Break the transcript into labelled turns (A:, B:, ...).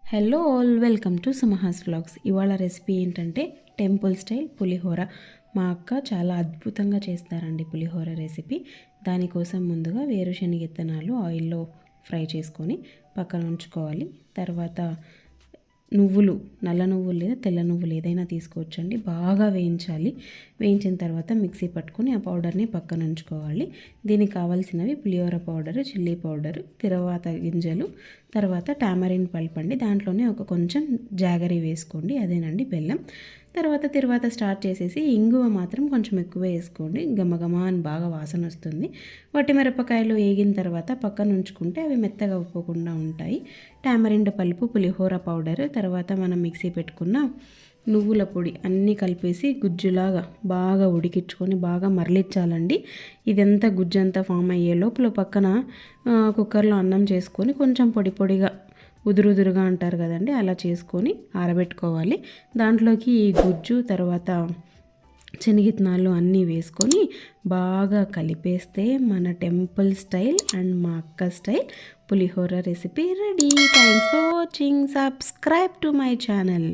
A: Hello all, welcome to Sumaha's vlogs. ఇవాళ recipe ఏంటంటే temple style pulihora. మా అక్క చాలా అద్భుతంగా చేస్తారండి పులిహోర రెసిపీ. దానికోసం ముందుగా వేరుశనగ విత్తనాలు ఆయిల్లో ఫ్రై చేసుకొని పక్కన ఉంచుకోవాలి. తర్వాత నువ్వులు, నల్ల నువ్వులు లేదా తెల్ల నువ్వులు ఏదైనా తీసుకోవచ్చండి. బాగా వేయించాలి. వేయించిన తర్వాత మిక్సీ పట్టుకొని ఆ పౌడర్ని పక్కన ఉంచుకోవాలి. దీనికి కావాల్సినవి పులిహోర పౌడరు, చిల్లీ పౌడరు, తిరువాత గింజలు, తర్వాత టామరిన్ పల్ప్ అండి. దాంట్లోనే కొంచెం జాగరీ వేసుకోండి, అదేనండి బెల్లం. తర్వాత స్టార్ట్ చేసేసి ఇంగువ మాత్రం కొంచెం ఎక్కువ వేసుకోండి, గమగమ అని బాగా వాసన వస్తుంది. వట్టిమిరపకాయలు వేగిన తర్వాత పక్కన ఉంచుకుంటే అవి మెత్తగా ఉప్పకుండా ఉంటాయి. టామరిండ్ పలుపు, పులిహోర పౌడర్, తర్వాత మనం మిక్సీ పెట్టుకున్న నువ్వుల పొడి అన్నీ కలిపేసి గుజ్జులాగా బాగా ఉడికించుకొని బాగా మరలించాలండి. ఇదంతా గుజ్జంతా ఫామ్ అయ్యే లోపల పక్కన కుక్కర్లో అన్నం చేసుకొని కొంచెం పొడి పొడిగా ఉదురుదురుగా అంటారు కదండి, అలా చేసుకొని ఆరబెట్టుకోవాలి. దాంట్లోకి ఈ గుజ్జు తర్వాత శనగిత్తనాలు అన్నీ వేసుకొని బాగా కలిపేస్తే మన టెంపుల్ స్టైల్ అండ్ మా అక్క style pulihora recipe ready. Thanks for watching. Subscribe to my channel.